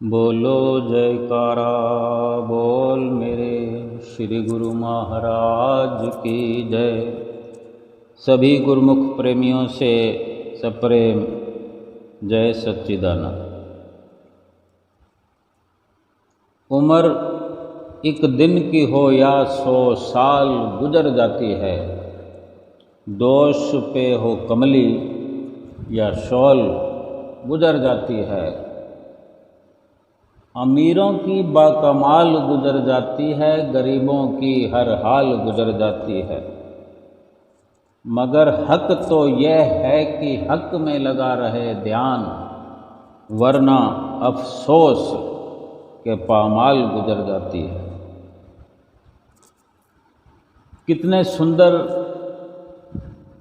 बोलो जयकारा बोल मेरे श्री गुरु महाराज की जय। सभी गुरुमुख प्रेमियों से सप्रेम जय सच्चिदानंद। उम्र एक दिन की हो या 100 साल गुजर जाती है। दोष पे हो कमली या शॉल गुजर जाती है। अमीरों की बाकमाल गुजर जाती है, गरीबों की हर हाल गुजर जाती है। मगर हक तो यह है कि हक में लगा रहे ध्यान, वरना अफसोस के पामाल गुजर जाती है। कितने सुंदर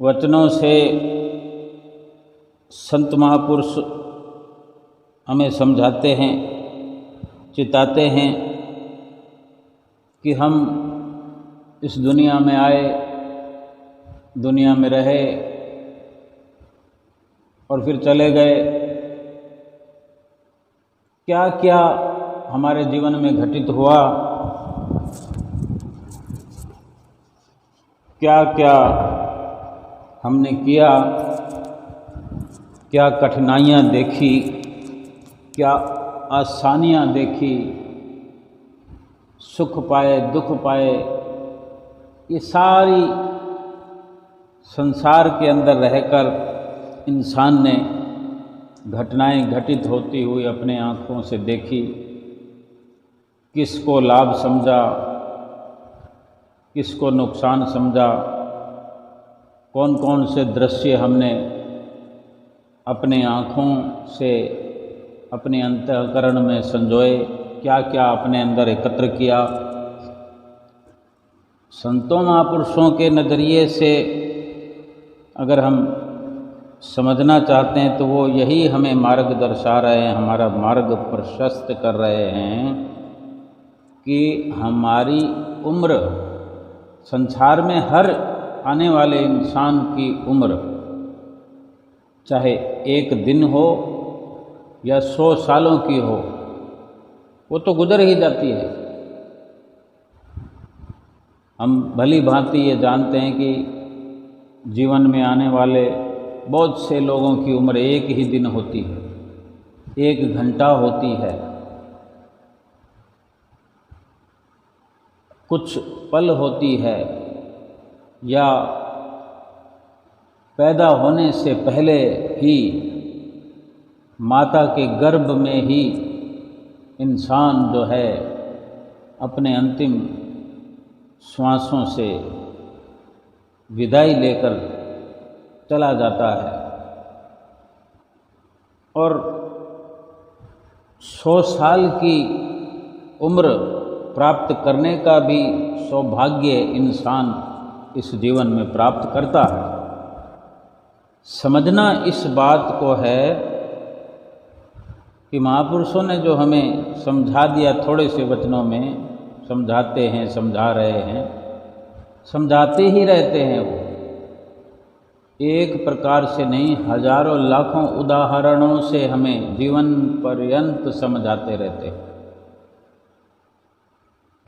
वचनों से संत महापुरुष हमें समझाते हैं, चिताते हैं कि हम इस दुनिया में आए, दुनिया में रहे और फिर चले गए। क्या क्या हमारे जीवन में घटित हुआ, क्या क्या हमने किया, क्या कठिनाइयाँ देखी, क्या आसानियाँ देखी, सुख पाए दुख पाए। ये सारी संसार के अंदर रहकर इंसान ने घटनाएं घटित होती हुई अपने आँखों से देखी। किसको लाभ समझा, किसको नुकसान समझा, कौन कौन से दृश्य हमने अपने आँखों से अपने अंतःकरण में संजोए, क्या क्या अपने अंदर एकत्र किया। संतों महापुरुषों के नज़रिए से अगर हम समझना चाहते हैं तो वो यही हमें मार्ग दर्शा रहे हैं, हमारा मार्ग प्रशस्त कर रहे हैं कि हमारी उम्र, संसार में हर आने वाले इंसान की उम्र चाहे एक दिन हो या 100 सालों की हो, वो तो गुजर ही जाती है। हम भली भांति ये जानते हैं कि जीवन में आने वाले बहुत से लोगों की उम्र एक ही दिन होती है, 1 घंटा होती है, कुछ पल होती है, या पैदा होने से पहले ही माता के गर्भ में ही इंसान जो है अपने अंतिम श्वासों से विदाई लेकर चला जाता है। और 100 साल की उम्र प्राप्त करने का भी सौभाग्य इंसान इस जीवन में प्राप्त करता है। समझना इस बात को है कि महापुरुषों ने जो हमें समझा दिया, थोड़े से वचनों में समझाते हैं, समझा रहे हैं, समझाते ही रहते हैं। वो एक प्रकार से नहीं, हजारों लाखों उदाहरणों से हमें जीवन पर्यंत समझाते रहते हैं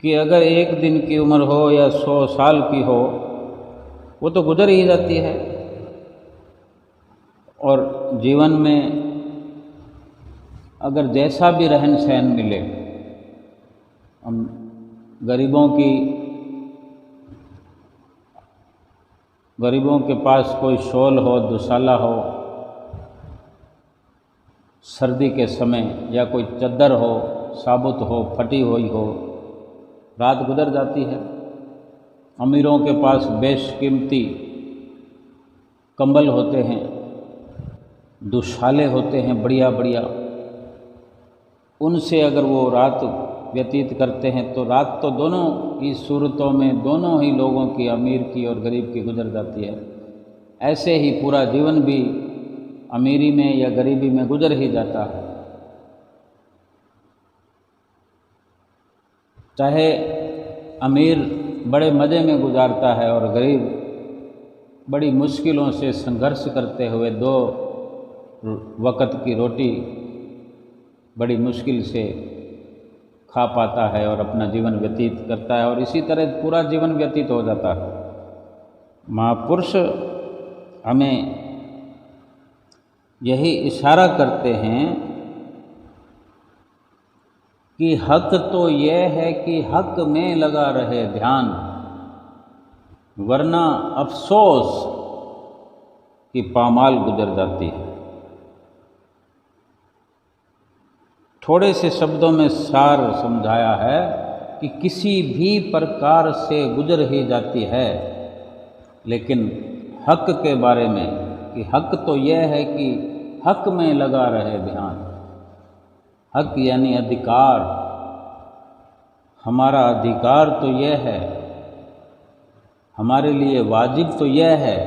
कि अगर एक दिन की उम्र हो या 100 साल की हो, वो तो गुजर ही जाती है। और जीवन में अगर जैसा भी रहन सहन मिले, हम गरीबों के पास कोई शॉल हो, दुशाला हो, सर्दी के समय, या कोई चद्दर हो, साबुत हो, फटी हुई हो, रात गुजर जाती है। अमीरों के पास बेशकीमती कंबल होते हैं, दुशाले होते हैं बढ़िया बढ़िया, उनसे अगर वो रात व्यतीत करते हैं तो रात तो दोनों ही सूरतों में, दोनों ही लोगों की, अमीर की और गरीब की गुजर जाती है। ऐसे ही पूरा जीवन भी अमीरी में या गरीबी में गुजर ही जाता है। चाहे अमीर बड़े मज़े में गुजारता है और गरीब बड़ी मुश्किलों से संघर्ष करते हुए 2 वक़्त की रोटी बड़ी मुश्किल से खा पाता है और अपना जीवन व्यतीत करता है और इसी तरह पूरा जीवन व्यतीत हो जाता है। महापुरुष हमें यही इशारा करते हैं कि हक तो यह है कि हक में लगा रहे ध्यान, वरना अफसोस की पामाल गुजर जाती है। थोड़े से शब्दों में सार समझाया है कि किसी भी प्रकार से गुजर ही जाती है, लेकिन हक के बारे में कि हक तो यह है कि हक में लगा रहे ध्यान। हक यानी अधिकार, हमारा अधिकार तो यह है, हमारे लिए वाजिब तो यह है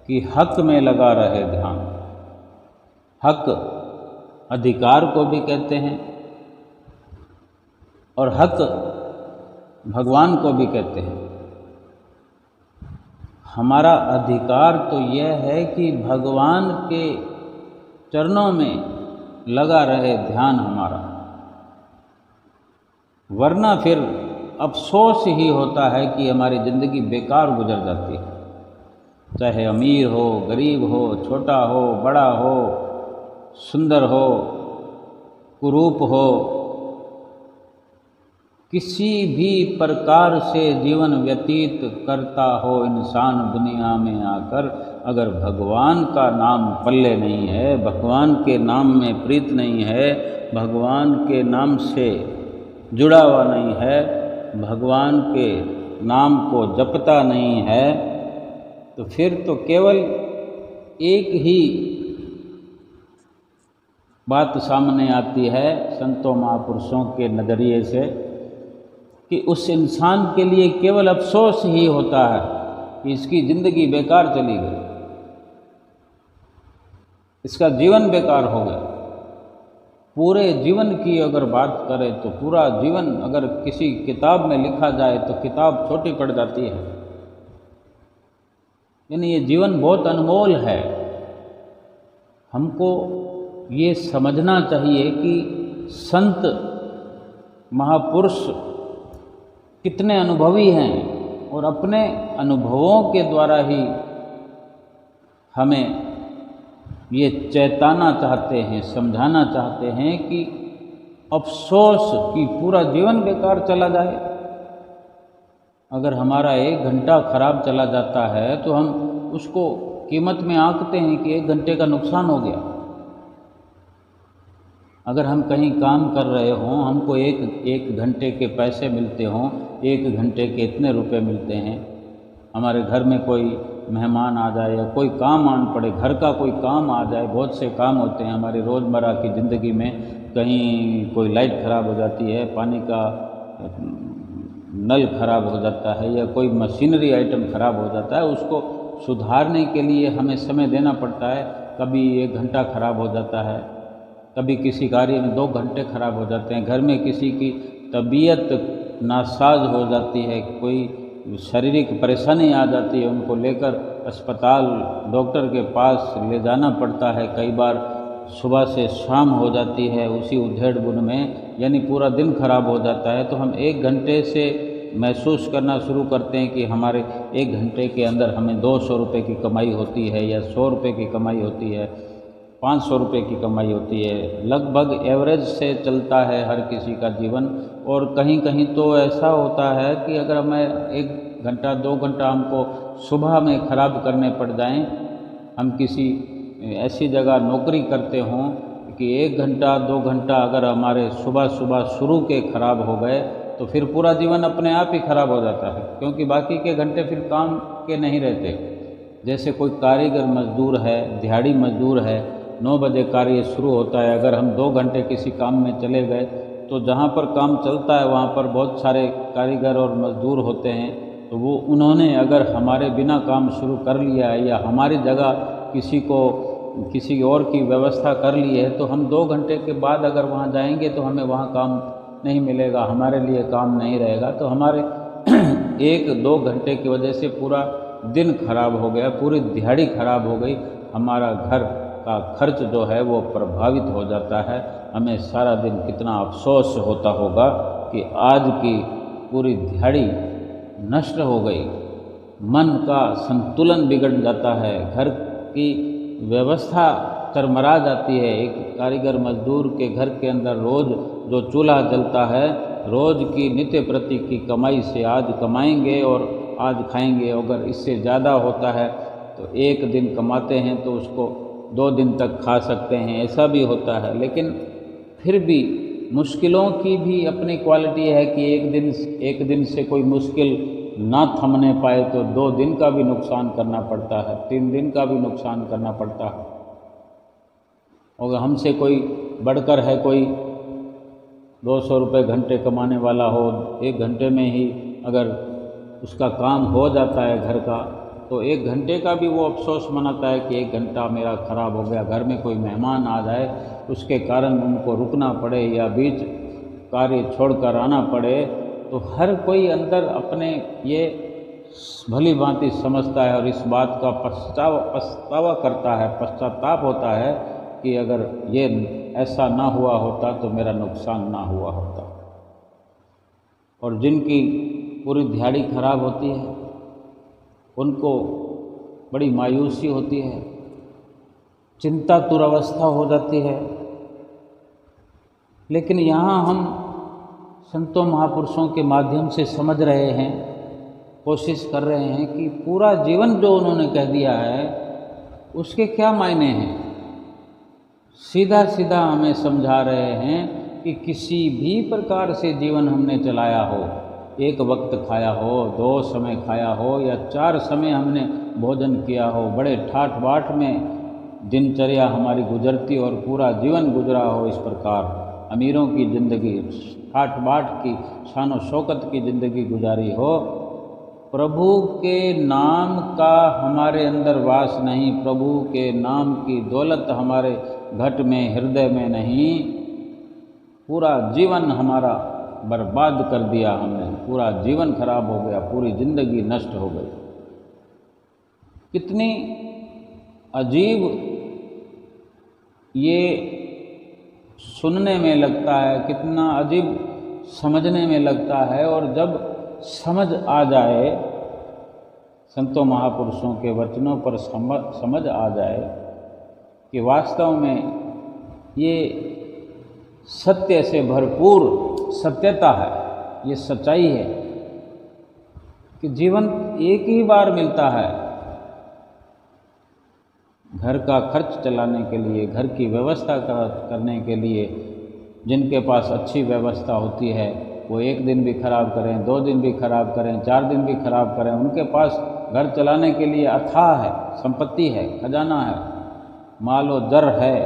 कि हक में लगा रहे ध्यान। हक अधिकार को भी कहते हैं और हक भगवान को भी कहते हैं। हमारा अधिकार तो यह है कि भगवान के चरणों में लगा रहे ध्यान हमारा, वरना फिर अफसोस ही होता है कि हमारी ज़िंदगी बेकार गुजर जाती है। चाहे अमीर हो, गरीब हो, छोटा हो, बड़ा हो, सुंदर हो, कुरूप हो, किसी भी प्रकार से जीवन व्यतीत करता हो इंसान दुनिया में आकर, अगर भगवान का नाम पल्ले नहीं है, भगवान के नाम में प्रीत नहीं है, भगवान के नाम से जुड़ा हुआ नहीं है, भगवान के नाम को जपता नहीं है, तो फिर तो केवल एक ही बात सामने आती है संतों महापुरुषों के नज़रिए से कि उस इंसान के लिए केवल अफसोस ही होता है कि इसकी ज़िंदगी बेकार चली गई, इसका जीवन बेकार हो गया। पूरे जीवन की अगर बात करें तो पूरा जीवन अगर किसी किताब में लिखा जाए तो किताब छोटी पड़ जाती है। यानी ये जीवन बहुत अनमोल है। हमको ये समझना चाहिए कि संत महापुरुष कितने अनुभवी हैं और अपने अनुभवों के द्वारा ही हमें ये चेताना चाहते हैं, समझाना चाहते हैं कि अफसोस कि पूरा जीवन बेकार चला जाए। अगर हमारा 1 घंटा खराब चला जाता है तो हम उसको कीमत में आंकते हैं कि 1 घंटे का नुकसान हो गया। अगर हम कहीं काम कर रहे हों, हमको एक घंटे के पैसे मिलते हों, 1 घंटे के इतने रुपए मिलते हैं, हमारे घर में कोई मेहमान आ जाए या कोई काम आन पड़े, घर का कोई काम आ जाए, बहुत से काम होते हैं हमारी रोज़मर्रा की ज़िंदगी में। कहीं कोई लाइट ख़राब हो जाती है, पानी का नल ख़राब हो जाता है या कोई मशीनरी आइटम ख़राब हो जाता है, उसको सुधारने के लिए हमें समय देना पड़ता है। कभी 1 घंटा ख़राब हो जाता है, कभी किसी कार्य में 2 घंटे खराब हो जाते हैं, घर में किसी की तबीयत नासाज हो जाती है, कोई शारीरिक परेशानी आ जाती है, उनको लेकर अस्पताल डॉक्टर के पास ले जाना पड़ता है। कई बार सुबह से शाम हो जाती है उसी उधेड़-बुन में, यानी पूरा दिन खराब हो जाता है। तो हम 1 घंटे से महसूस करना शुरू करते हैं कि हमारे 1 घंटे के अंदर हमें 200 रुपये की कमाई होती है या 100 रुपये की कमाई होती है, 500 रुपये की कमाई होती है। लगभग एवरेज से चलता है हर किसी का जीवन। और कहीं कहीं तो ऐसा होता है कि अगर हमें 1 घंटा 2 घंटा हमको सुबह में ख़राब करने पड़ जाएं, हम किसी ऐसी जगह नौकरी करते हों कि 1 घंटा 2 घंटा अगर हमारे सुबह सुबह शुरू के ख़राब हो गए तो फिर पूरा जीवन अपने आप ही ख़राब हो जाता है, क्योंकि बाकी के घंटे फिर काम के नहीं रहते। जैसे कोई कारीगर मजदूर है, दिहाड़ी मजदूर है, 9 बजे कार्य शुरू होता है, अगर हम 2 घंटे किसी काम में चले गए तो जहाँ पर काम चलता है वहाँ पर बहुत सारे कारीगर और मजदूर होते हैं, तो वो उन्होंने अगर हमारे बिना काम शुरू कर लिया है या हमारी जगह किसी और की व्यवस्था कर ली है, तो हम 2 घंटे के बाद अगर वहाँ जाएंगे तो हमें वहाँ काम नहीं मिलेगा, हमारे लिए काम नहीं रहेगा। तो हमारे 1-2 घंटे की वजह से पूरा दिन खराब हो गया, पूरी दिहाड़ी खराब हो गई, हमारा घर का खर्च जो है वो प्रभावित हो जाता है। हमें सारा दिन कितना अफसोस होता होगा कि आज की पूरी दिहाड़ी नष्ट हो गई, मन का संतुलन बिगड़ जाता है, घर की व्यवस्था चरमरा जाती है। एक कारीगर मजदूर के घर के अंदर रोज़ जो चूल्हा जलता है, रोज़ की नित्य प्रति की कमाई से आज कमाएंगे और आज खाएंगे, अगर इससे ज़्यादा होता है तो एक दिन कमाते हैं तो उसको 2 दिन तक खा सकते हैं, ऐसा भी होता है। लेकिन फिर भी मुश्किलों की भी अपनी क्वालिटी है कि एक दिन से कोई मुश्किल ना थमने पाए तो 2 दिन का भी नुकसान करना पड़ता है, 3 दिन का भी नुकसान करना पड़ता है। अगर हमसे कोई बढ़कर है, कोई 200 रुपये घंटे कमाने वाला हो, 1 घंटे में ही अगर उसका काम हो जाता है घर का, तो 1 घंटे का भी वो अफसोस मनाता है कि 1 घंटा मेरा ख़राब हो गया। घर में कोई मेहमान आ जाए, उसके कारण उनको रुकना पड़े या बीच कार्य छोड़कर आना पड़े, तो हर कोई अंदर अपने ये भली भांति समझता है और इस बात का पछतावा करता है, पश्चाताप होता है कि अगर ये ऐसा ना हुआ होता तो मेरा नुकसान ना हुआ होता। और जिनकी पूरी दिहाड़ी खराब होती है उनको बड़ी मायूसी होती है, चिंता दुरावस्था हो जाती है। लेकिन यहाँ हम संतों महापुरुषों के माध्यम से समझ रहे हैं, कोशिश कर रहे हैं कि पूरा जीवन जो उन्होंने कह दिया है उसके क्या मायने हैं। सीधा सीधा हमें समझा रहे हैं कि किसी भी प्रकार से जीवन हमने चलाया हो, 1 वक्त खाया हो, 2 समय खाया हो या 4 समय हमने भोजन किया हो, बड़े ठाठ बाट में दिनचर्या हमारी गुजरती और पूरा जीवन गुजरा हो, इस प्रकार अमीरों की ज़िंदगी, ठाठ बाट की शान व शौकत की ज़िंदगी गुजारी हो, प्रभु के नाम का हमारे अंदर वास नहीं, प्रभु के नाम की दौलत हमारे घट में, हृदय में नहीं, पूरा जीवन हमारा बर्बाद कर दिया हमने, पूरा जीवन खराब हो गया, पूरी ज़िंदगी नष्ट हो गई। कितनी अजीब ये सुनने में लगता है, कितना अजीब समझने में लगता है। और जब समझ आ जाए, संतों महापुरुषों के वचनों पर समझ आ जाए कि वास्तव में ये सत्य से भरपूर सत्यता है, ये सच्चाई है कि जीवन एक ही बार मिलता है। घर का खर्च चलाने के लिए, घर की व्यवस्था करने के लिए जिनके पास अच्छी व्यवस्था होती है वो 1 दिन भी खराब करें, 2 दिन भी खराब करें, 4 दिन भी खराब करें, उनके पास घर चलाने के लिए अथाह है, संपत्ति है, खजाना है, माल व जर है,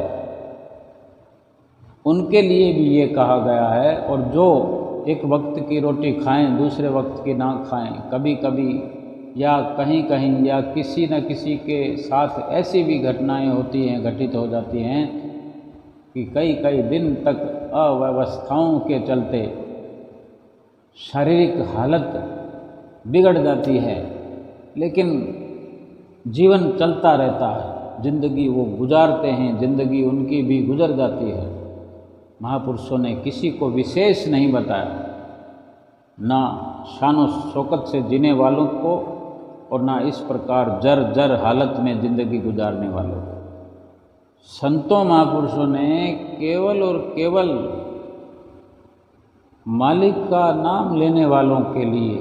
उनके लिए भी ये कहा गया है। और जो एक वक्त की रोटी खाएं, दूसरे वक्त की ना खाएं, कभी कभी या कहीं कहीं या किसी न किसी के साथ ऐसी भी घटनाएं होती हैं, घटित हो जाती हैं कि कई दिन तक अव्यवस्थाओं के चलते शारीरिक हालत बिगड़ जाती है, लेकिन जीवन चलता रहता है, ज़िंदगी वो गुजारते हैं, ज़िंदगी उनकी भी गुजर जाती है। महापुरुषों ने किसी को विशेष नहीं बताया, ना शान व शौकत से जीने वालों को और ना इस प्रकार जर हालत में ज़िंदगी गुजारने वालों को। संतों महापुरुषों ने केवल और केवल मालिक का नाम लेने वालों के लिए,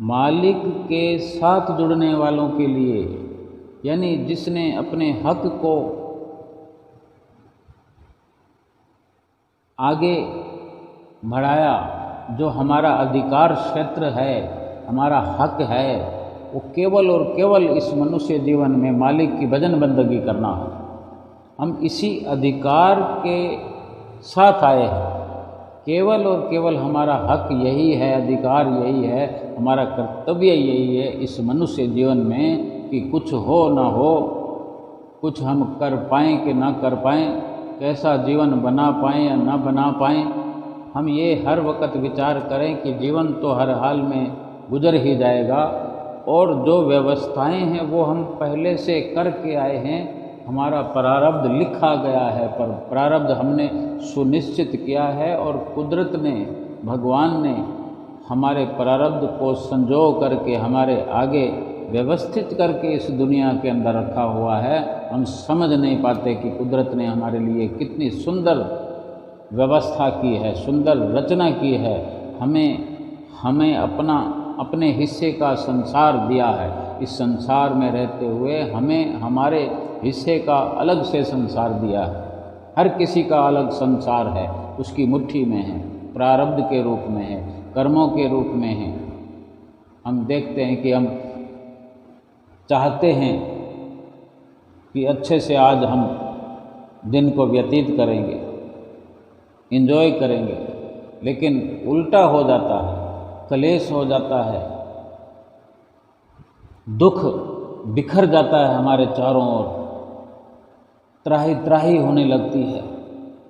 मालिक के साथ जुड़ने वालों के लिए, यानी जिसने अपने हक को आगे बढ़ाया, जो हमारा अधिकार क्षेत्र है, हमारा हक है, वो केवल और केवल इस मनुष्य जीवन में मालिक की भजन बंदगी करना है। हम इसी अधिकार के साथ आए हैं, केवल और केवल हमारा हक यही है, अधिकार यही है, हमारा कर्तव्य यही है इस मनुष्य जीवन में कि कुछ हो ना हो, कुछ हम कर पाएँ कि ना कर पाएँ, कैसा जीवन बना पाएँ या ना बना पाएँ, हम ये हर वक्त विचार करें कि जीवन तो हर हाल में गुजर ही जाएगा, और जो व्यवस्थाएं हैं वो हम पहले से करके आए हैं। हमारा प्रारब्ध लिखा गया है, पर प्रारब्ध हमने सुनिश्चित किया है और कुदरत ने, भगवान ने हमारे प्रारब्ध को संजो करके हमारे आगे व्यवस्थित करके इस दुनिया के अंदर रखा हुआ है। हम समझ नहीं पाते कि कुदरत ने हमारे लिए कितनी सुंदर व्यवस्था की है, सुंदर रचना की है। हमें अपने हिस्से का संसार दिया है। इस संसार में रहते हुए हमें हमारे हिस्से का अलग से संसार दिया है। हर किसी का अलग संसार है, उसकी मुट्ठी में है, प्रारब्ध के रूप में है, कर्मों के रूप में है। हम देखते हैं कि हम चाहते हैं कि अच्छे से आज हम दिन को व्यतीत करेंगे, एंजॉय करेंगे, लेकिन उल्टा हो जाता है, कलेश हो जाता है, दुख बिखर जाता है हमारे चारों ओर, त्राही त्राही होने लगती है।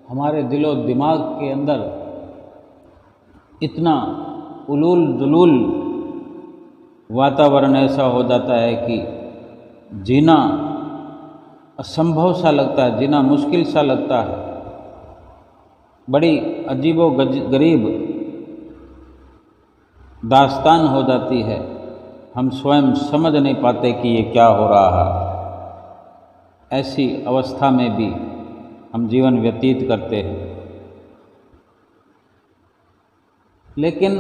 हमारे दिलो दिमाग के अंदर इतना उलूल जुलूल वातावरण ऐसा हो जाता है कि जीना असंभव सा लगता है, जीना मुश्किल सा लगता है। बड़ी अजीबो गरीब दास्तान हो जाती है। हम स्वयं समझ नहीं पाते कि ये क्या हो रहा है। ऐसी अवस्था में भी हम जीवन व्यतीत करते हैं। लेकिन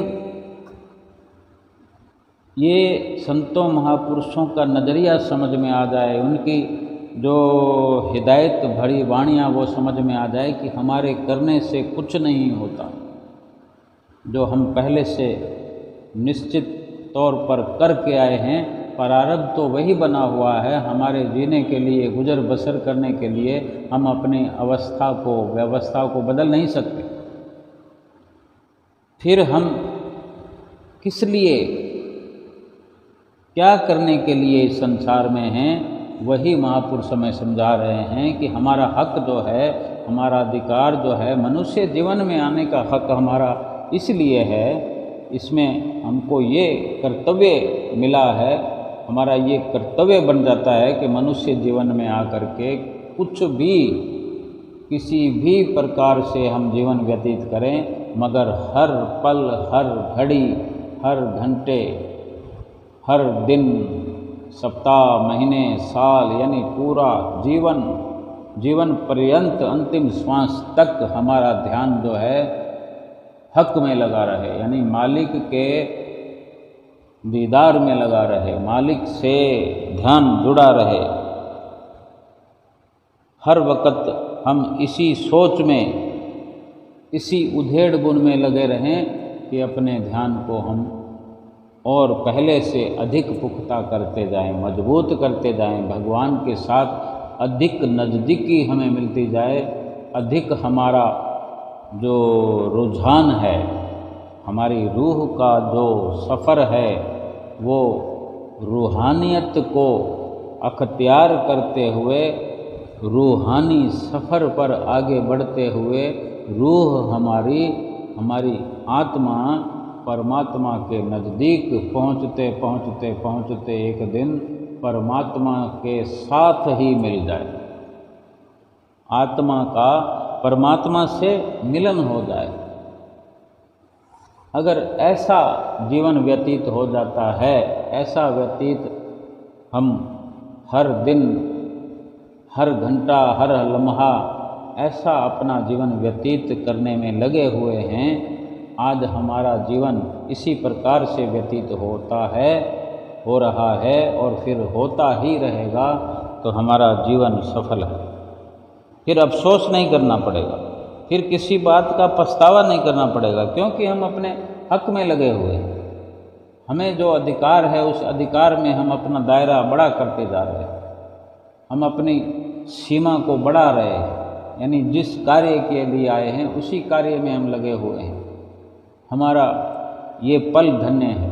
ये संतों महापुरुषों का नज़रिया समझ में आ जाए, उनकी जो हिदायत भरी वाणियाँ वो समझ में आ जाए कि हमारे करने से कुछ नहीं होता। जो हम पहले से निश्चित तौर पर करके आए हैं, प्रारब्ध तो वही बना हुआ है। हमारे जीने के लिए, गुजर बसर करने के लिए हम अपनी व्यवस्था को बदल नहीं सकते। फिर हम किस लिए, क्या करने के लिए इस संसार में हैं, वही महापुरुष हमें समझा रहे हैं कि हमारा हक जो है, हमारा अधिकार जो है, मनुष्य जीवन में आने का हक हमारा इसलिए है, इसमें हमको ये कर्तव्य मिला है, हमारा ये कर्तव्य बन जाता है कि मनुष्य जीवन में आकर के कुछ भी, किसी भी प्रकार से हम जीवन व्यतीत करें, मगर हर पल, हर घड़ी, हर घंटे, हर दिन, सप्ताह, महीने, साल, यानी पूरा जीवन पर्यंत अंतिम श्वास तक हमारा ध्यान जो है हक में लगा रहे, यानी मालिक के दीदार में लगा रहे, मालिक से ध्यान जुड़ा रहे। हर वक्त हम इसी सोच में, इसी उधेड़ बुन में लगे रहें कि अपने ध्यान को हम और पहले से अधिक पुख्ता करते जाएं, मजबूत करते जाएं, भगवान के साथ अधिक नज़दीकी हमें मिलती जाए, अधिक हमारा जो रुझान है, हमारी रूह का जो सफ़र है, वो रूहानियत को अख्तियार करते हुए, रूहानी सफ़र पर आगे बढ़ते हुए, रूह हमारी आत्मा परमात्मा के नज़दीक पहुँचते एक दिन परमात्मा के साथ ही मिल जाए, आत्मा का परमात्मा से मिलन हो जाए। अगर ऐसा जीवन व्यतीत हो जाता है, ऐसा व्यतीत हम हर दिन, हर घंटा, हर लम्हा ऐसा अपना जीवन व्यतीत करने में लगे हुए हैं, आज हमारा जीवन इसी प्रकार से व्यतीत होता है, हो रहा है और फिर होता ही रहेगा, तो हमारा जीवन सफल है। फिर अफसोस नहीं करना पड़ेगा, फिर किसी बात का पछतावा नहीं करना पड़ेगा, क्योंकि हम अपने हक में लगे हुए हैं। हमें जो अधिकार है, उस अधिकार में हम अपना दायरा बड़ा करते जा रहे हैं, हम अपनी सीमा को बढ़ा रहे हैं, यानी जिस कार्य के लिए आए हैं उसी कार्य में हम लगे हुए हैं। हमारा ये पल धन्य है,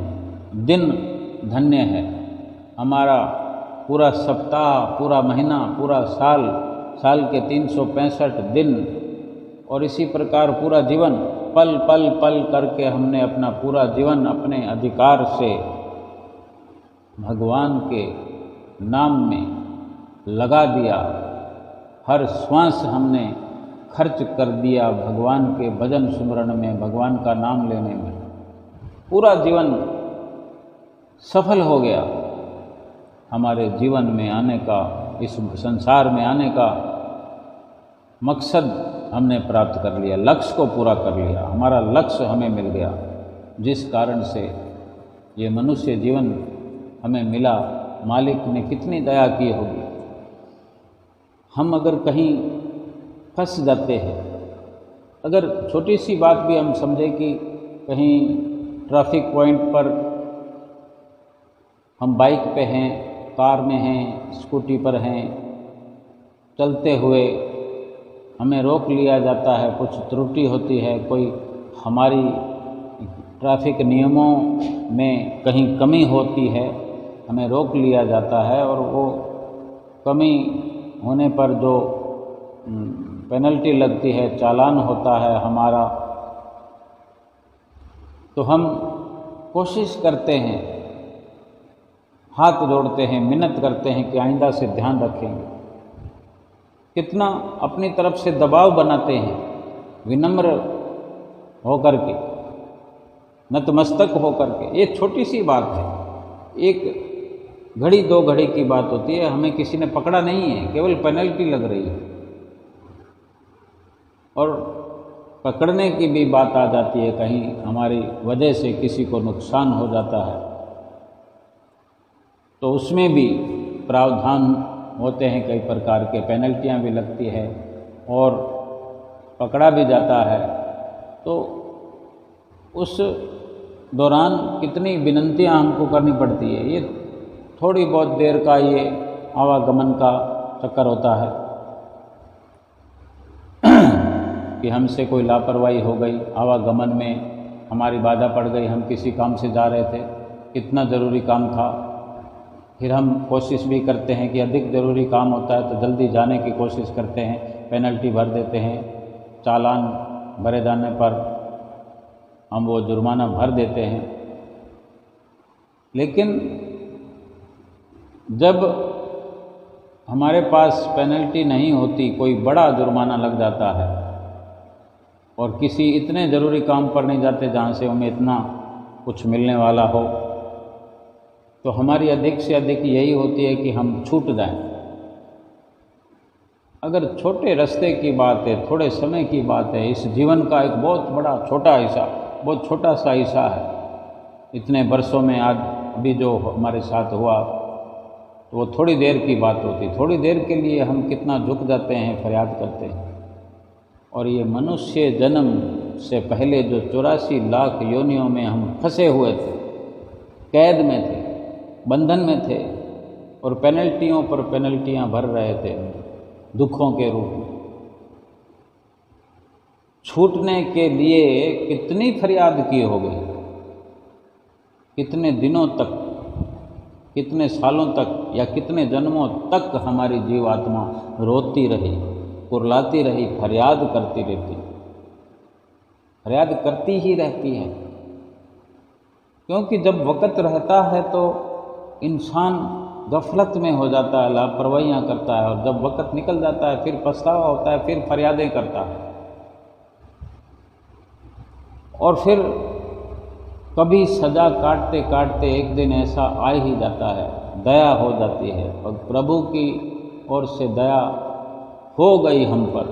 दिन धन्य है, हमारा पूरा सप्ताह, पूरा महीना, पूरा साल के 365 दिन और इसी प्रकार पूरा जीवन पल करके हमने अपना पूरा जीवन अपने अधिकार से भगवान के नाम में लगा दिया, हर श्वास हमने खर्च कर दिया भगवान के भजन सुमरण में, भगवान का नाम लेने में, पूरा जीवन सफल हो गया। हमारे जीवन में आने का, इस संसार में आने का मकसद हमने प्राप्त कर लिया, लक्ष्य को पूरा कर लिया, हमारा लक्ष्य हमें मिल गया, जिस कारण से ये मनुष्य जीवन हमें मिला। मालिक ने कितनी दया की होगी। हम अगर कहीं फंस जाते हैं, अगर छोटी सी बात भी हम समझें कि कहीं ट्रैफिक पॉइंट पर हम बाइक पे हैं, कार में हैं, स्कूटी पर हैं, चलते हुए हमें रोक लिया जाता है, कुछ त्रुटि होती है, कोई हमारी ट्रैफिक नियमों में कहीं कमी होती है, हमें रोक लिया जाता है और वो कमी होने पर जो पेनल्टी लगती है, चालान होता है हमारा, तो हम कोशिश करते हैं, हाथ जोड़ते हैं, मिन्नत करते हैं कि आइंदा से ध्यान रखेंगे। कितना अपनी तरफ से दबाव बनाते हैं, विनम्र होकर के, नतमस्तक होकर के। ये छोटी सी बात है, एक घड़ी दो घड़ी की बात होती है, हमें किसी ने पकड़ा नहीं है, केवल पेनल्टी लग रही है और पकड़ने की भी बात आ जाती है, कहीं हमारी वजह से किसी को नुकसान हो जाता है तो उसमें भी प्रावधान होते हैं, कई प्रकार के पेनल्टियां भी लगती है और पकड़ा भी जाता है। तो उस दौरान कितनी विनंतियां हमको करनी पड़ती है। ये थोड़ी बहुत देर का ये आवागमन का चक्कर होता है कि हमसे कोई लापरवाही हो गई, आवागमन में हमारी बाधा पड़ गई, हम किसी काम से जा रहे थे, इतना ज़रूरी काम था, फिर हम कोशिश भी करते हैं कि अधिक ज़रूरी काम होता है तो जल्दी जाने की कोशिश करते हैं, पेनल्टी भर देते हैं, चालान भरे जाने पर हम वो जुर्माना भर देते हैं। लेकिन जब हमारे पास पेनल्टी नहीं होती, कोई बड़ा जुर्माना लग जाता है और किसी इतने ज़रूरी काम पर नहीं जाते जहाँ से हमें इतना कुछ मिलने वाला हो, तो हमारी अधिक से अधिक यही होती है कि हम छूट जाएं। अगर छोटे रास्ते की बात है, थोड़े समय की बात है, इस जीवन का एक बहुत बड़ा छोटा हिस्सा, बहुत छोटा सा हिस्सा है, इतने वर्षों में आज अभी जो हमारे साथ हुआ तो वो थोड़ी देर की बात होती, थोड़ी देर के लिए हम कितना झुक जाते हैं, फरियाद करते हैं। और ये मनुष्य जन्म से पहले जो 84 लाख योनियों में हम फंसे हुए थे, कैद में थे, बंधन में थे और पेनल्टियों पर पेनल्टियां भर रहे थे दुखों के रूप में, छूटने के लिए कितनी फरियाद की हो गई, कितने दिनों तक, कितने सालों तक या कितने जन्मों तक हमारी जीवात्मा रोती रही, कुरलाती रही, फरियाद करती रहती, फरियाद करती ही रहती है। क्योंकि जब वक़्त रहता है तो इंसान गफलत में हो जाता है, लापरवाहियाँ करता है, और जब वक़्त निकल जाता है फिर पछतावा होता है, फिर फरियादें करता है और फिर कभी सज़ा काटते काटते एक दिन ऐसा आ ही जाता है, दया हो जाती है और प्रभु की ओर से दया हो गई हम पर,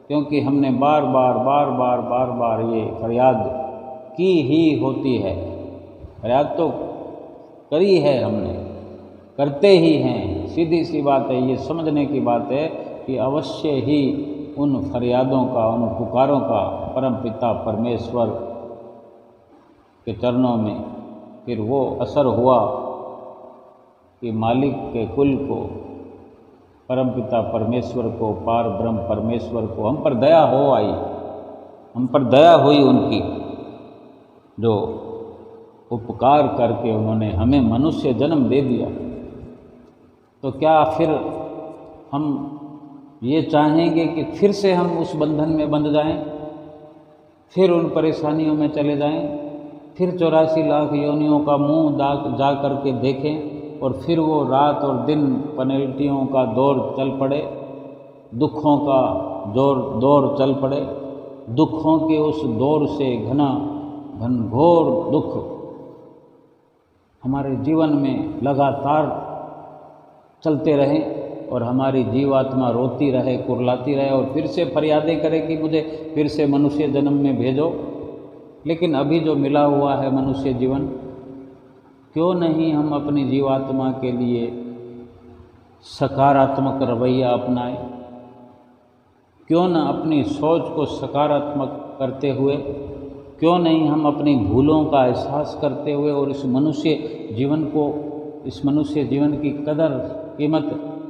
क्योंकि हमने बार बार ये फरियाद की ही होती है। फरियाद तो करी है हमने, करते ही हैं, सीधी सी बात है, ये समझने की बात है कि अवश्य ही उन फरियादों का, उन पुकारों का परम पिता परमेश्वर के चरणों में फिर वो असर हुआ कि मालिक के कुल को, परमपिता परमेश्वर को, पार ब्रह्म परमेश्वर को हम पर दया हो आई, हम पर दया हुई उनकी, जो उपकार करके उन्होंने हमें मनुष्य जन्म दे दिया। तो क्या फिर हम ये चाहेंगे कि फिर से हम उस बंधन में बंध जाएं, फिर उन परेशानियों में चले जाएं? फिर 84 लाख योनियों का मुंह जा कर के देखें और फिर वो रात और दिन पेनल्टियों का दौर चल पड़े, दुखों का दौर चल पड़े, दुखों के उस दौर से घनघोर दुख हमारे जीवन में लगातार चलते रहें और हमारी जीवात्मा रोती रहे, कुरलाती रहे और फिर से फरियादें करे कि मुझे फिर से मनुष्य जन्म में भेजो। लेकिन अभी जो मिला हुआ है मनुष्य जीवन, क्यों नहीं हम अपनी जीवात्मा के लिए सकारात्मक रवैया अपनाएं? क्यों न अपनी सोच को सकारात्मक करते हुए, क्यों नहीं हम अपनी भूलों का एहसास करते हुए और इस मनुष्य जीवन की कदर कीमत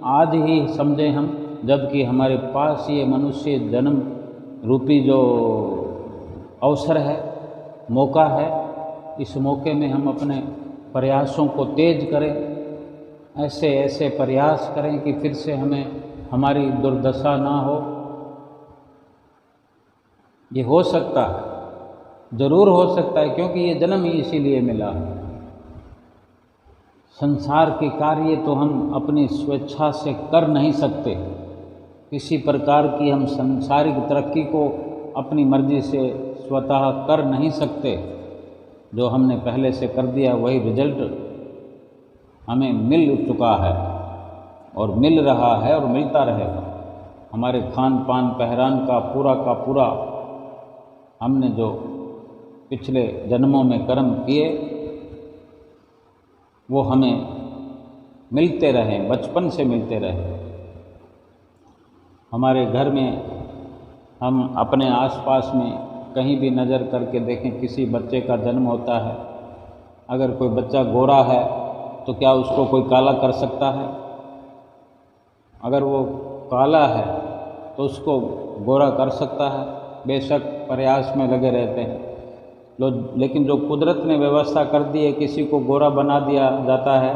आज ही समझें हम, जबकि हमारे पास ये मनुष्य जन्म रूपी जो अवसर है, मौका है, इस मौके में हम अपने प्रयासों को तेज करें, ऐसे ऐसे प्रयास करें कि फिर से हमारी दुर्दशा ना हो। ये हो सकता है, ज़रूर हो सकता है, क्योंकि ये जन्म ही इसीलिए मिला है। संसार के कार्य तो हम अपनी स्वेच्छा से कर नहीं सकते, किसी प्रकार की हम सांसारिक तरक्की को अपनी मर्जी से स्वतः कर नहीं सकते। जो हमने पहले से कर दिया वही रिजल्ट हमें मिल चुका है और मिल रहा है और मिलता रहेगा। हमारे खान पान पहरान का पूरा हमने जो पिछले जन्मों में कर्म किए वो हमें मिलते रहे, बचपन से मिलते रहे। हमारे घर में हम अपने आसपास में कहीं भी नज़र करके देखें, किसी बच्चे का जन्म होता है, अगर कोई बच्चा गोरा है तो क्या उसको कोई काला कर सकता है? अगर वो काला है तो उसको गोरा कर सकता है? बेशक प्रयास में लगे रहते हैं लोग, लेकिन जो कुदरत ने व्यवस्था कर दी है, किसी को गोरा बना दिया जाता है।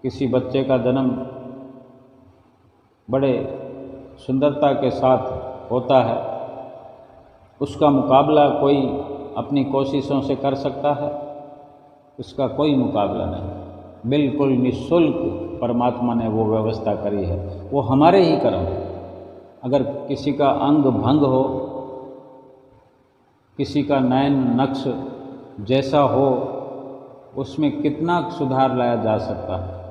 किसी बच्चे का जन्म बड़े सुंदरता के साथ होता है, उसका मुकाबला कोई अपनी कोशिशों से कर सकता है? उसका कोई मुकाबला नहीं। बिल्कुल निःशुल्क परमात्मा ने वो व्यवस्था करी है, वो हमारे ही कर्म है। अगर किसी का अंग भंग हो, किसी का नयन नक्श जैसा हो, उसमें कितना सुधार लाया जा सकता है।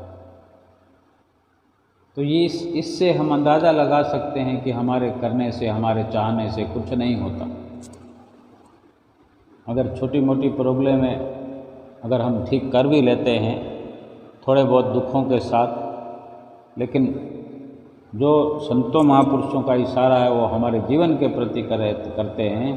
तो ये इससे हम अंदाज़ा लगा सकते हैं कि हमारे करने से, हमारे चाहने से कुछ नहीं होता। अगर छोटी मोटी प्रॉब्लम है, अगर हम ठीक कर भी लेते हैं थोड़े बहुत दुखों के साथ, लेकिन जो संतों महापुरुषों का इशारा है वो हमारे जीवन के प्रति करते हैं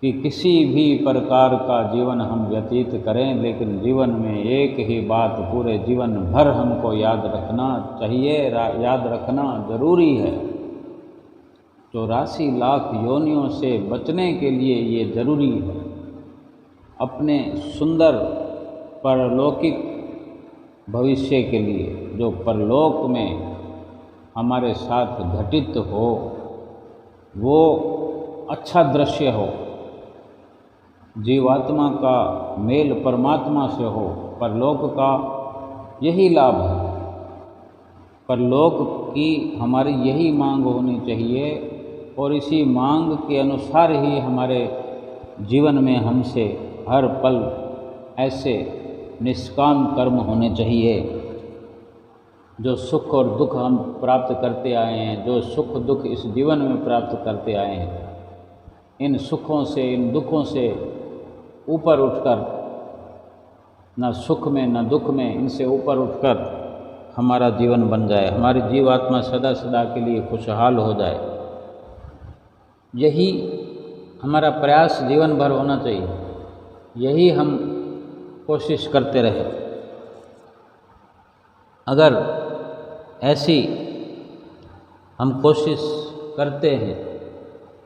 कि किसी भी प्रकार का जीवन हम व्यतीत करें, लेकिन जीवन में एक ही बात पूरे जीवन भर हमको याद रखना चाहिए, याद रखना ज़रूरी है। 84 लाख योनियों से बचने के लिए ये ज़रूरी है। अपने सुंदर परलौकिक भविष्य के लिए, जो परलोक में हमारे साथ घटित हो, वो अच्छा दृश्य हो, जीवात्मा का मेल परमात्मा से हो, परलोक का यही लाभ है। परलोक की हमारी यही मांग होनी चाहिए और इसी मांग के अनुसार ही हमारे जीवन में हमसे हर पल ऐसे निष्काम कर्म होने चाहिए। जो सुख और दुख हम प्राप्त करते आए हैं, जो सुख दुख इस जीवन में प्राप्त करते आए हैं, इन सुखों से, इन दुखों से ऊपर उठकर, न सुख में न दुख में, इनसे ऊपर उठकर हमारा जीवन बन जाए, हमारी जीवात्मा सदा सदा के लिए खुशहाल हो जाए। यही हमारा प्रयास जीवन भर होना चाहिए, यही हम कोशिश करते रहे। अगर ऐसी हम कोशिश करते हैं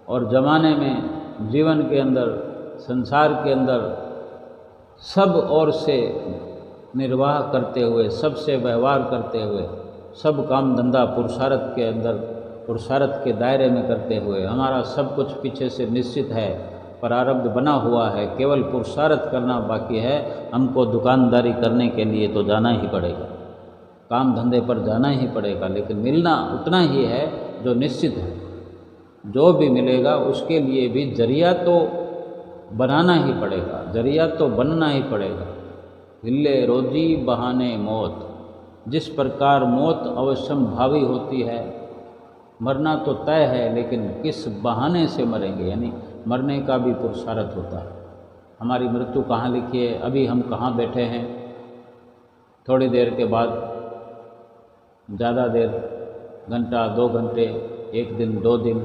और ज़माने में, जीवन के अंदर, संसार के अंदर सब ओर से निर्वाह करते हुए, सबसे व्यवहार करते हुए, सब काम धंधा पुरुषार्थ के अंदर, पुरुषार्थ के दायरे में करते हुए, हमारा सब कुछ पीछे से निश्चित है प्रारब्ध बना हुआ है, केवल पुरुषार्थ करना बाकी है। हमको दुकानदारी करने के लिए तो जाना ही पड़ेगा, काम धंधे पर जाना ही पड़ेगा, लेकिन मिलना उतना ही है जो निश्चित है। जो भी मिलेगा उसके लिए भी जरिया तो बनाना ही पड़ेगा, जरिया तो बनना ही पड़ेगा। हिले रोजी बहाने मौत, जिस प्रकार मौत अवश्यंभावी होती है, मरना तो तय है, लेकिन किस बहाने से मरेंगे, यानी मरने का भी पुरुषार्थ होता है। हमारी मृत्यु कहाँ लिखी है, अभी हम कहाँ बैठे हैं, थोड़ी देर के बाद, ज़्यादा देर, घंटा 2 घंटे, 1 दिन 2 दिन,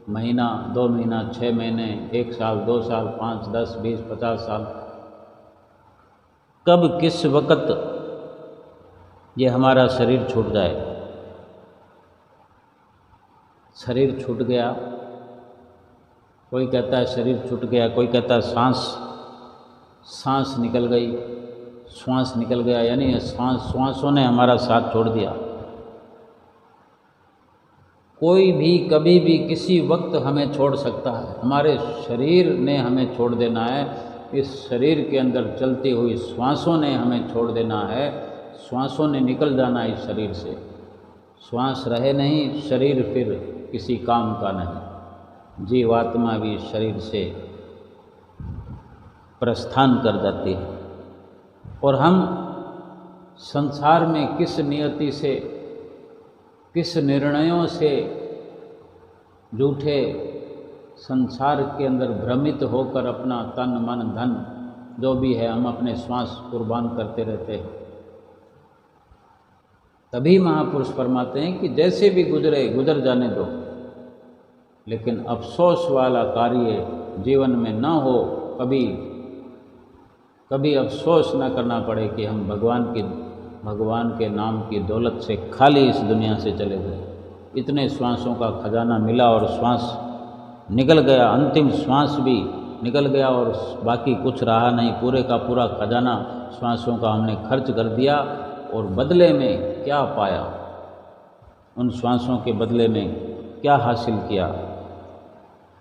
महीना 2 महीना, 6 महीने, 1 साल, 2 साल, 5, 10, 20, 50 साल, कब किस वक्त ये हमारा शरीर छूट जाए। शरीर छूट गया, कोई कहता है शरीर छूट गया, कोई कहता है सांस निकल गई, श्वास निकल गया, यानी श्वासों ने हमारा साथ छोड़ दिया। कोई भी कभी भी किसी वक्त हमें छोड़ सकता है, हमारे शरीर ने हमें छोड़ देना है। इस शरीर के अंदर चलती हुई श्वासों ने हमें छोड़ देना है, श्वासों ने निकल जाना इस शरीर से। श्वास रहे नहीं, शरीर फिर किसी काम का नहीं। जीवात्मा भी शरीर से प्रस्थान कर जाती है। और हम संसार में किस नियति से, किस निर्णयों से झूठे संसार के अंदर भ्रमित होकर अपना तन मन धन जो भी है हम अपने श्वास कुर्बान करते रहते हैं। तभी महापुरुष फरमाते हैं कि जैसे भी गुजरे गुजर जाने दो, लेकिन अफसोस वाला कार्य जीवन में न हो, कभी अफसोस न करना पड़े कि हम भगवान के नाम की दौलत से खाली इस दुनिया से चले गए। इतने श्वासों का खजाना मिला और श्वास निकल गया, अंतिम श्वास भी निकल गया और बाकी कुछ रहा नहीं। पूरे का पूरा खजाना श्वासों का हमने खर्च कर दिया और बदले में क्या पाया, उन श्वासों के बदले में क्या हासिल किया।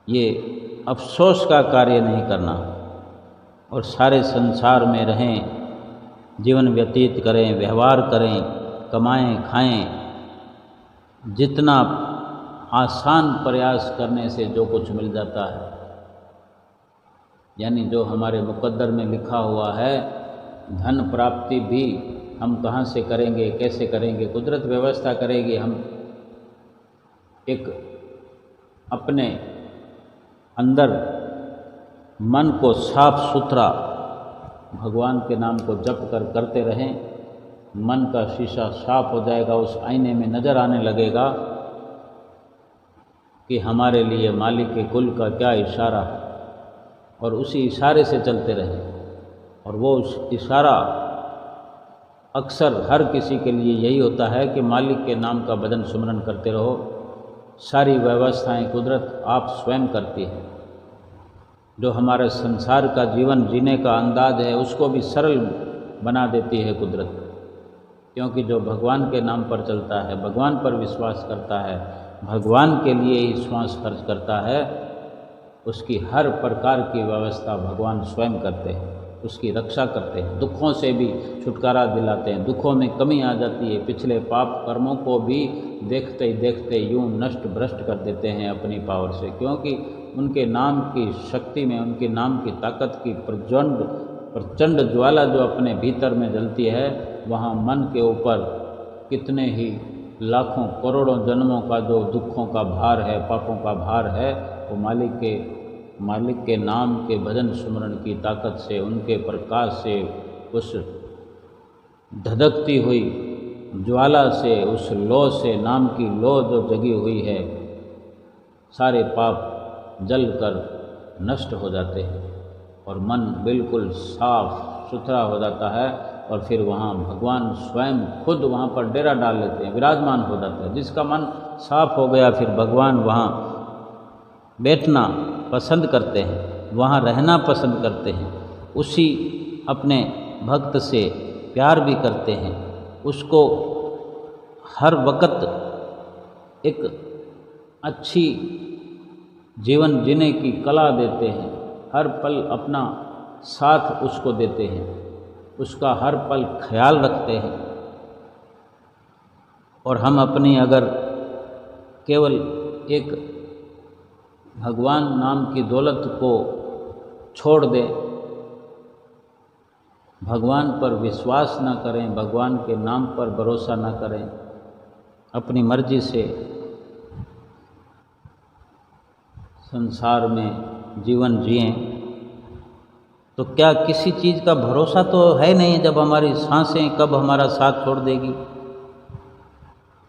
ये अफसोस का कार्य नहीं करना और सारे संसार में रहें, जीवन व्यतीत करें, व्यवहार करें, कमाएं खाएं। जितना आसान प्रयास करने से जो कुछ मिल जाता है, यानी जो हमारे मुकद्दर में लिखा हुआ है, धन प्राप्ति भी हम कहाँ से करेंगे, कैसे करेंगे, कुदरत व्यवस्था करेगी। हम एक अपने अंदर मन को साफ सुथरा भगवान के नाम को जप कर करते रहें, मन का शीशा साफ हो जाएगा। उस आईने में नज़र आने लगेगा कि हमारे लिए मालिक के कुल का क्या इशारा है, और उसी इशारे से चलते रहें। और वो उस इशारा अक्सर हर किसी के लिए यही होता है कि मालिक के नाम का भजन सुमरन करते रहो। सारी व्यवस्थाएं कुदरत आप स्वयं करती है। जो हमारे संसार का जीवन जीने का अंदाज है उसको भी सरल बना देती है कुदरत, क्योंकि जो भगवान के नाम पर चलता है, भगवान पर विश्वास करता है, भगवान के लिए ही श्वास खर्च करता है, उसकी हर प्रकार की व्यवस्था भगवान स्वयं करते हैं, उसकी रक्षा करते हैं, दुखों से भी छुटकारा दिलाते हैं। दुखों में कमी आ जाती है, पिछले पाप कर्मों को भी देखते ही देखते यूं नष्ट भ्रष्ट कर देते हैं अपनी पावर से, क्योंकि उनके नाम की शक्ति में, उनके नाम की ताकत की प्रचंड ज्वाला जो अपने भीतर में जलती है, वहाँ मन के ऊपर कितने ही लाखों करोड़ों जन्मों का जो दुखों का भार है, पापों का भार है, वो मालिक के नाम के भजन सुमरण की ताकत से, उनके प्रकाश से, उस धधकती हुई ज्वाला से, उस लौ से, नाम की लौ जो जगी हुई है, सारे पाप जल कर नष्ट हो जाते हैं और मन बिल्कुल साफ सुथरा हो जाता है। और फिर वहाँ भगवान स्वयं खुद वहाँ पर डेरा डाल लेते हैं, विराजमान हो जाता है। जिसका मन साफ हो गया, फिर भगवान वहाँ बैठना पसंद करते हैं, वहाँ रहना पसंद करते हैं, उसी अपने भक्त से प्यार भी करते हैं, उसको हर वक्त एक अच्छी जीवन जीने की कला देते हैं, हर पल अपना साथ उसको देते हैं, उसका हर पल ख्याल रखते हैं। और हम अपनी अगर केवल एक भगवान नाम की दौलत को छोड़ दें, भगवान पर विश्वास न करें, भगवान के नाम पर भरोसा न करें, अपनी मर्जी से संसार में जीवन जिएं, तो क्या किसी चीज़ का भरोसा तो है नहीं। जब हमारी सांसें कब हमारा साथ छोड़ देगी,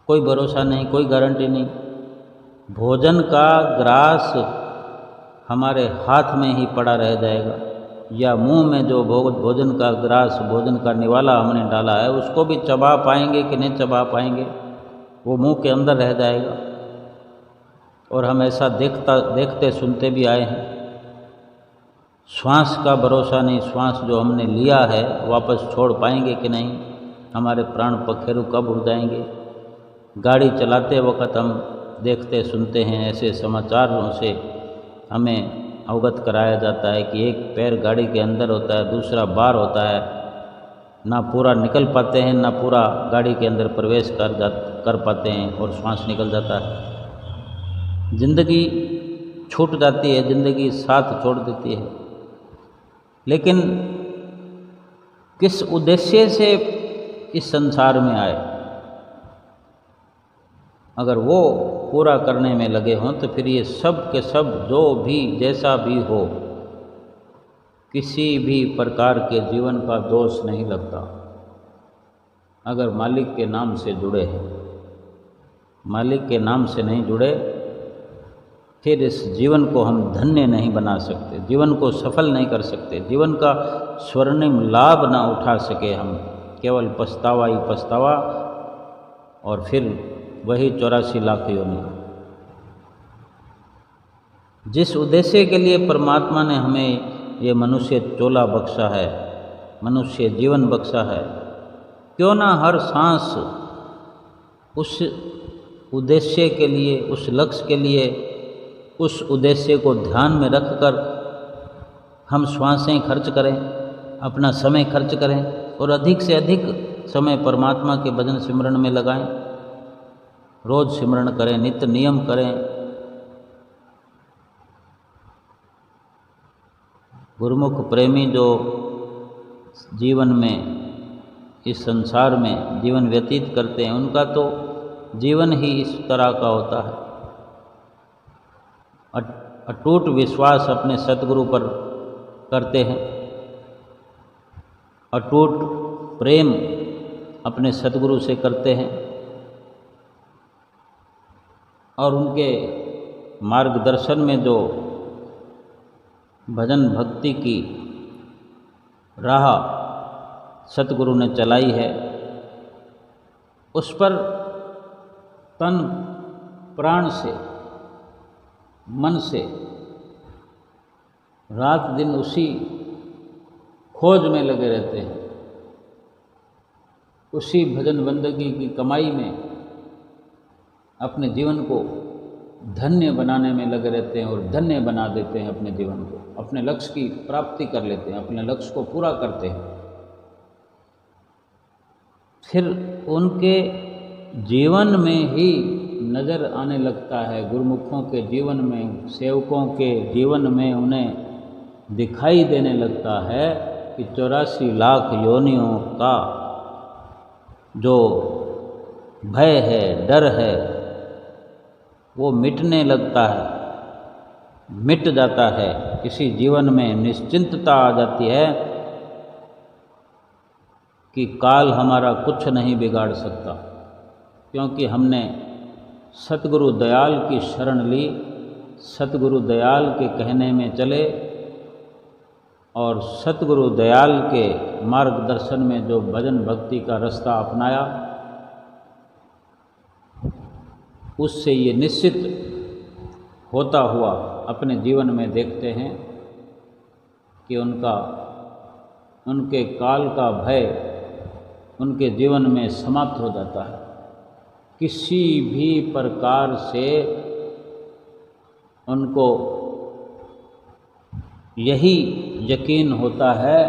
कोई भरोसा नहीं, कोई गारंटी नहीं। भोजन का ग्रास हमारे हाथ में ही पड़ा रह जाएगा, या मुंह में जो भोजन का ग्रास, भोजन का निवाला हमने डाला है, उसको भी चबा पाएंगे कि नहीं चबा पाएंगे, वो मुंह के अंदर रह जाएगा। और हम ऐसा देखते सुनते भी आए हैं। श्वास का भरोसा नहीं, श्वास जो हमने लिया है वापस छोड़ पाएंगे कि नहीं, हमारे प्राण पखेरु कब उड़ जाएंगे। गाड़ी चलाते वक्त हम देखते सुनते हैं, ऐसे समाचारों से हमें अवगत कराया जाता है कि एक पैर गाड़ी के अंदर होता है, दूसरा बाहर होता है, ना पूरा निकल पाते हैं, ना पूरा गाड़ी के अंदर प्रवेश कर पाते हैं और श्वास निकल जाता है। जिंदगी छूट जाती है, जिंदगी साथ छोड़ देती है। लेकिन किस उद्देश्य से इस संसार में आए, अगर वो पूरा करने में लगे हों तो फिर ये सब के सब जो भी जैसा भी हो, किसी भी प्रकार के जीवन का दोष नहीं लगता। अगर मालिक के नाम से जुड़े हैं, मालिक के नाम से नहीं जुड़े, फिर इस जीवन को हम धन्य नहीं बना सकते, जीवन को सफल नहीं कर सकते, जीवन का स्वर्णिम लाभ ना उठा सके हम, केवल पछतावा ही पछतावा, और फिर वही 84 लाख योनि। जिस उद्देश्य के लिए परमात्मा ने हमें ये मनुष्य चोला बख्शा है, मनुष्य जीवन बख्शा है, क्यों ना हर सांस उस उद्देश्य के लिए, उस लक्ष्य के लिए, उस उद्देश्य को ध्यान में रखकर हम श्वासें खर्च करें, अपना समय खर्च करें और अधिक से अधिक समय परमात्मा के भजन सिमरन में लगाएं। रोज सिमरन करें, नित्य नियम करें। गुरुमुख प्रेमी जो जीवन में, इस संसार में जीवन व्यतीत करते हैं, उनका तो जीवन ही इस तरह का होता है। अटूट विश्वास अपने सतगुरु पर करते हैं, अटूट प्रेम अपने सतगुरु से करते हैं और उनके मार्गदर्शन में जो भजन भक्ति की राह सतगुरु ने चलाई है, उस पर तन प्राण से, मन से रात दिन उसी खोज में लगे रहते हैं, उसी भजन बंदगी की कमाई में अपने जीवन को धन्य बनाने में लगे रहते हैं और धन्य बना देते हैं अपने जीवन को, अपने लक्ष्य की प्राप्ति कर लेते हैं, अपने लक्ष्य को पूरा करते हैं। फिर उनके जीवन में ही नज़र आने लगता है, गुरुमुखों के जीवन में, सेवकों के जीवन में उन्हें दिखाई देने लगता है कि 84 लाख योनियों का जो भय है, डर है, वो मिटने लगता है, मिट जाता है। किसी जीवन में निश्चिंतता आ जाती है कि काल हमारा कुछ नहीं बिगाड़ सकता, क्योंकि हमने सतगुरु दयाल की शरण ली, सतगुरु दयाल के कहने में चले और सतगुरु दयाल के मार्गदर्शन में जो भजन भक्ति का रास्ता अपनाया, उससे ये निश्चित होता हुआ अपने जीवन में देखते हैं कि उनके काल का भय उनके जीवन में समाप्त हो जाता है। किसी भी प्रकार से उनको यही यकीन होता है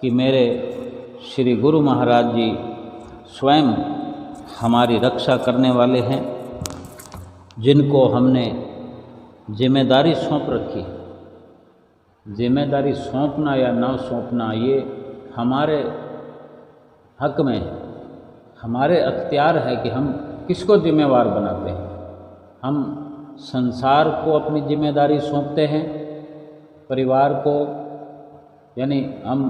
कि मेरे श्री गुरु महाराज जी स्वयं हमारी रक्षा करने वाले हैं, जिनको हमने जिम्मेदारी सौंप रखी। जिम्मेदारी सौंपना या ना सौंपना ये हमारे हक में है, हमारे अख्तियार है कि हम किसको जिम्मेवार बनाते हैं। हम संसार को अपनी जिम्मेदारी सौंपते हैं, परिवार को, यानी हम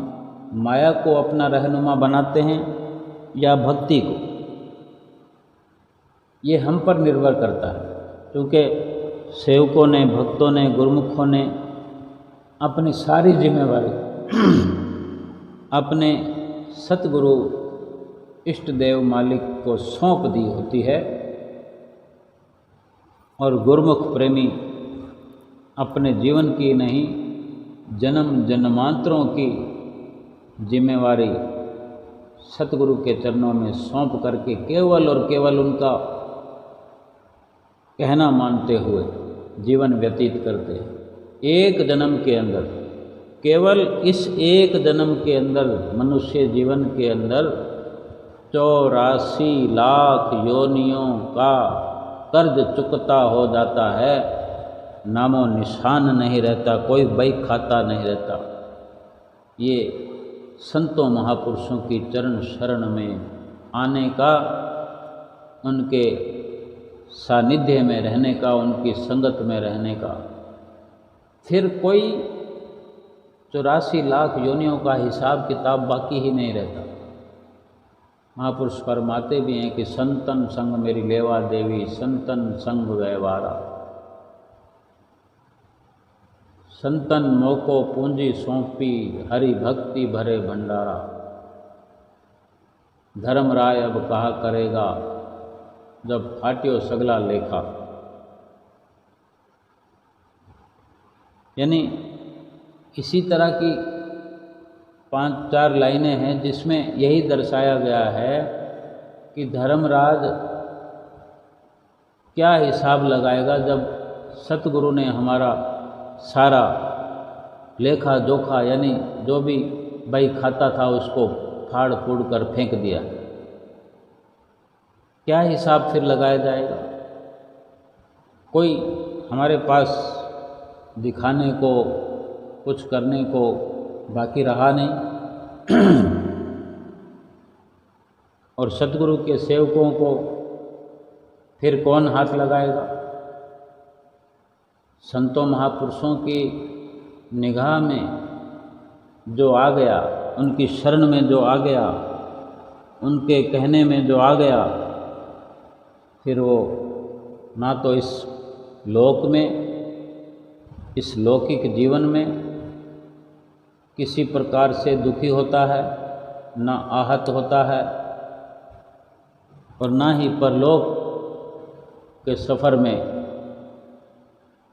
माया को अपना रहनुमा बनाते हैं, या भक्ति को। ये हम पर निर्भर करता है, क्योंकि सेवकों ने, भक्तों ने, गुरुमुखों ने अपनी सारी जिम्मेवारी अपने सतगुरु इष्ट देव मालिक को सौंप दी होती है, और गुरुमुख प्रेमी अपने जीवन की नहीं, जन्म जन्मांतरों की जिम्मेवारी सतगुरु के चरणों में सौंप करके केवल और केवल उनका कहना मानते हुए जीवन व्यतीत करते हैं। एक जन्म के अंदर, केवल इस एक जन्म के अंदर, मनुष्य जीवन के अंदर 84 लाख योनियों का कर्ज चुकता हो जाता है, नामो निशान नहीं रहता, कोई बई खाता नहीं रहता। ये संतों महापुरुषों की चरण शरण में आने का, उनके सानिध्य में रहने का, उनकी संगत में रहने का, फिर कोई 84 लाख योनियों का हिसाब किताब बाकी ही नहीं रहता। महापुरुष फरमाते भी हैं कि संतन संग मेरी लेवा देवी, संतन संग व्यवहारा, संतन मोको पूंजी सौंपी, हरि भक्ति भरे भंडारा। धर्मराय अब कहा करेगा, जब फाट्यो सगला लेखा। यानी इसी तरह की 5-4 लाइनें हैं जिसमें यही दर्शाया गया है कि धर्मराज क्या हिसाब लगाएगा जब सतगुरु ने हमारा सारा लेखा जोखा, यानी जो भी बही खाता था उसको फाड़ फूड़ कर फेंक दिया। क्या हिसाब फिर लगाया जाएगा? कोई हमारे पास दिखाने को, कुछ करने को बाकी रहा नहीं। और सतगुरु के सेवकों को फिर कौन हाथ लगाएगा? संतों महापुरुषों की निगाह में जो आ गया, उनकी शरण में जो आ गया, उनके कहने में जो आ गया, फिर वो ना तो इस लोक में, इस लौकिक जीवन में किसी प्रकार से दुखी होता है, ना आहत होता है, और ना ही परलोक के सफ़र में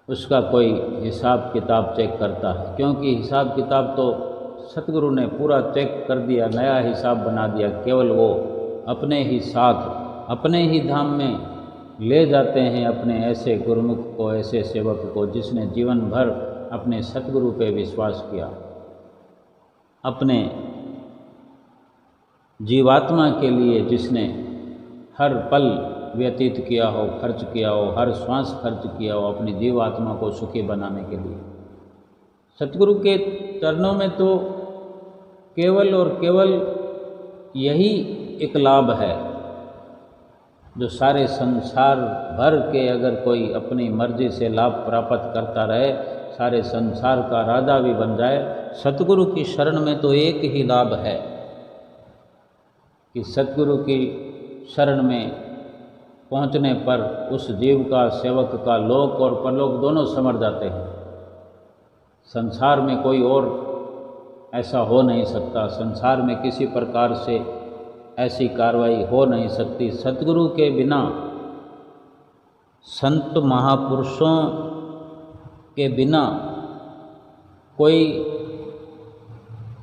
उसका कोई हिसाब किताब चेक करता है। क्योंकि हिसाब किताब तो सतगुरु ने पूरा चेक कर दिया, नया हिसाब बना दिया। केवल वो अपने ही साथ, अपने ही धाम में ले जाते हैं अपने ऐसे गुरुमुख को, ऐसे सेवक को जिसने जीवन भर अपने सतगुरु पे विश्वास किया, अपने जीवात्मा के लिए जिसने हर पल व्यतीत किया हो, खर्च किया हो, हर श्वास खर्च किया हो अपनी जीवात्मा को सुखी बनाने के लिए। सतगुरु के चरणों में तो केवल और केवल यही एक लाभ है जो सारे संसार भर के अगर कोई अपनी मर्जी से लाभ प्राप्त करता रहे, सारे संसार का राजा भी बन जाए, सतगुरु की शरण में तो एक ही लाभ है कि सतगुरु की शरण में पहुंचने पर उस जीव का, सेवक का लोक और परलोक दोनों समर जाते हैं। संसार में कोई और ऐसा हो नहीं सकता, संसार में किसी प्रकार से ऐसी कार्रवाई हो नहीं सकती। सतगुरु के बिना, संत महापुरुषों के बिना कोई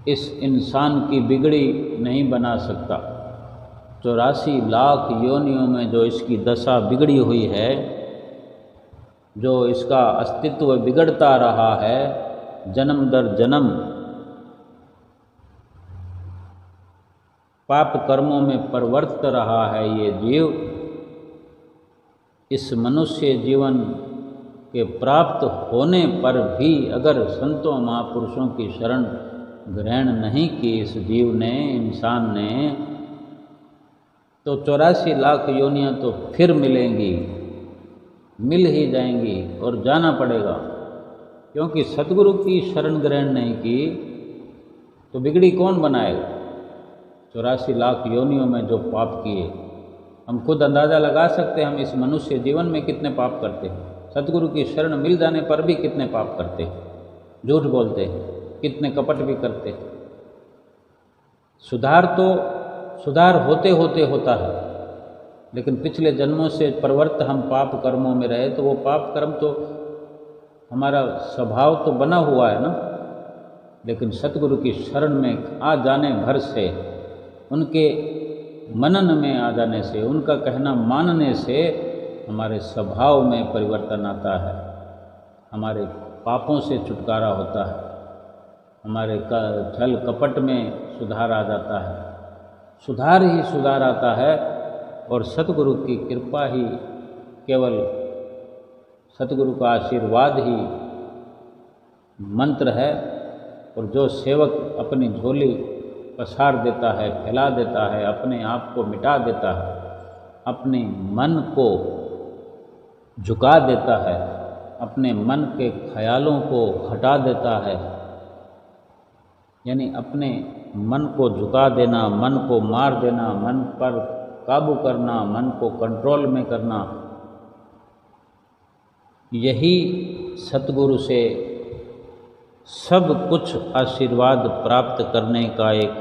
इस इंसान की बिगड़ी नहीं बना सकता। 84 लाख योनियों में जो इसकी दशा बिगड़ी हुई है, जो इसका अस्तित्व बिगड़ता रहा है जन्म दर जन्म, पाप कर्मों में प्रवर्त रहा है ये जीव, इस मनुष्य जीवन के प्राप्त होने पर भी अगर संतों महापुरुषों की शरण ग्रहण नहीं की इस जीव ने, इंसान ने, तो 84 लाख योनियां तो फिर मिलेंगी, मिल ही जाएंगी और जाना पड़ेगा। क्योंकि सतगुरु की शरण ग्रहण नहीं की तो बिगड़ी कौन बनाएगा। 84 लाख योनियों में जो पाप किए, हम खुद अंदाज़ा लगा सकते हैं हम इस मनुष्य जीवन में कितने पाप करते हैं। सतगुरु की शरण मिल जाने पर भी कितने पाप करते हैं, झूठ बोलते हैं, कितने कपट भी करते हैं। सुधार तो सुधार होते होते होता है, लेकिन पिछले जन्मों से प्रवृत्त हम पाप कर्मों में रहे तो वो पाप कर्म तो हमारा स्वभाव तो बना हुआ है ना। लेकिन सतगुरु की शरण में आ जाने भर से, उनके मनन में आ जाने से, उनका कहना मानने से हमारे स्वभाव में परिवर्तन आता है, हमारे पापों से छुटकारा होता है, हमारे छल कपट में सुधार आ जाता है, सुधार ही सुधार आता है। और सतगुरु की कृपा ही, केवल सतगुरु का आशीर्वाद ही मंत्र है। और जो सेवक अपनी झोली पसार देता है, फैला देता है, अपने आप को मिटा देता है, अपने मन को झुका देता है, अपने मन के ख्यालों को हटा देता है, यानी अपने मन को झुका देना, मन को मार देना, मन पर काबू करना, मन को कंट्रोल में करना, यही सतगुरु से सब कुछ आशीर्वाद प्राप्त करने का एक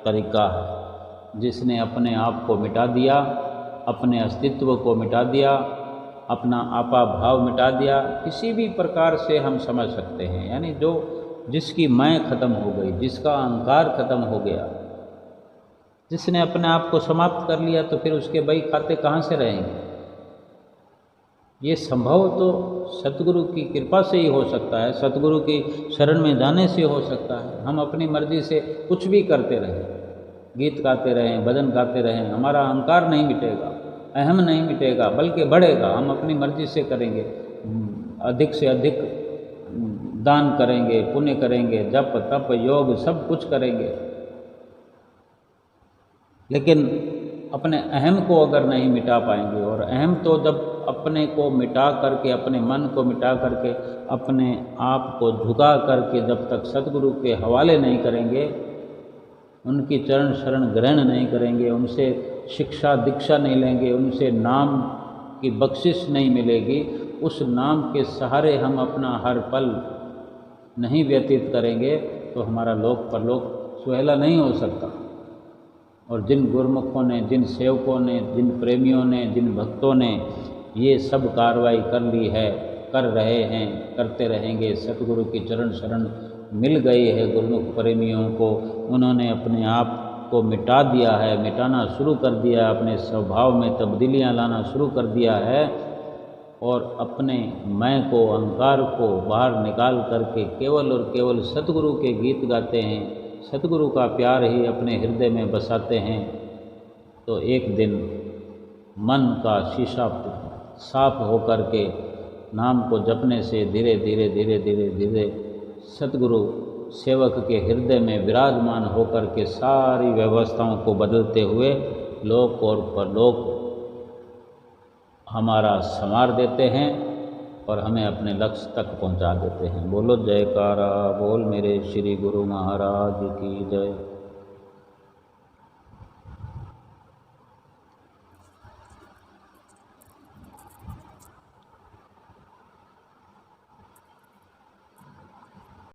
तरीका है। जिसने अपने आप को मिटा दिया, अपने अस्तित्व को मिटा दिया, अपना आपा भाव मिटा दिया, किसी भी प्रकार से हम समझ सकते हैं, यानी जो जिसकी मैं ख़त्म हो गई, जिसका अहंकार ख़त्म हो गया, जिसने अपने आप को समाप्त कर लिया, तो फिर उसके बही खाते कहाँ से रहेंगे। ये संभव तो सतगुरु की कृपा से ही हो सकता है, सतगुरु की शरण में जाने से हो सकता है। हम अपनी मर्जी से कुछ भी करते रहें, गीत गाते रहें, भजन गाते रहें, हमारा अहंकार नहीं मिटेगा, अहम नहीं मिटेगा, बल्कि बढ़ेगा। हम अपनी मर्जी से करेंगे, अधिक से अधिक दान करेंगे, पुण्य करेंगे, जप तप योग सब कुछ करेंगे, लेकिन अपने अहम को अगर नहीं मिटा पाएंगे, और अहम तो जब अपने को मिटा करके, अपने मन को मिटा करके, अपने आप को झुका करके जब तक सतगुरु के हवाले नहीं करेंगे, उनकी चरण शरण ग्रहण नहीं करेंगे, उनसे शिक्षा दीक्षा नहीं लेंगे, उनसे नाम की बख्शिश नहीं मिलेगी, उस नाम के सहारे हम अपना हर पल नहीं व्यतीत करेंगे, तो हमारा लोक परलोक सुहेला नहीं हो सकता। और जिन गुरमुखों ने, जिन सेवकों ने, जिन प्रेमियों ने, जिन भक्तों ने ये सब कार्रवाई कर ली है, कर रहे हैं, करते रहेंगे, सतगुरु की चरण शरण मिल गई है गुरमुख प्रेमियों को, उन्होंने अपने आप को मिटा दिया है, मिटाना शुरू कर दिया, अपने स्वभाव में तब्दीलियां लाना शुरू कर दिया है, और अपने मैं को, अहंकार को बाहर निकाल करके केवल और केवल सतगुरु के गीत गाते हैं, सतगुरु का प्यार ही अपने हृदय में बसाते हैं, तो एक दिन मन का शीशा साफ होकर के नाम को जपने से धीरे धीरे धीरे धीरे धीरे सतगुरु सेवक के हृदय में विराजमान होकर के सारी व्यवस्थाओं को बदलते हुए लोक और परलोक हमारा संवार देते हैं और हमें अपने लक्ष्य तक पहुंचा देते हैं। बोलो जयकारा बोल मेरे श्री गुरु महाराज की जय।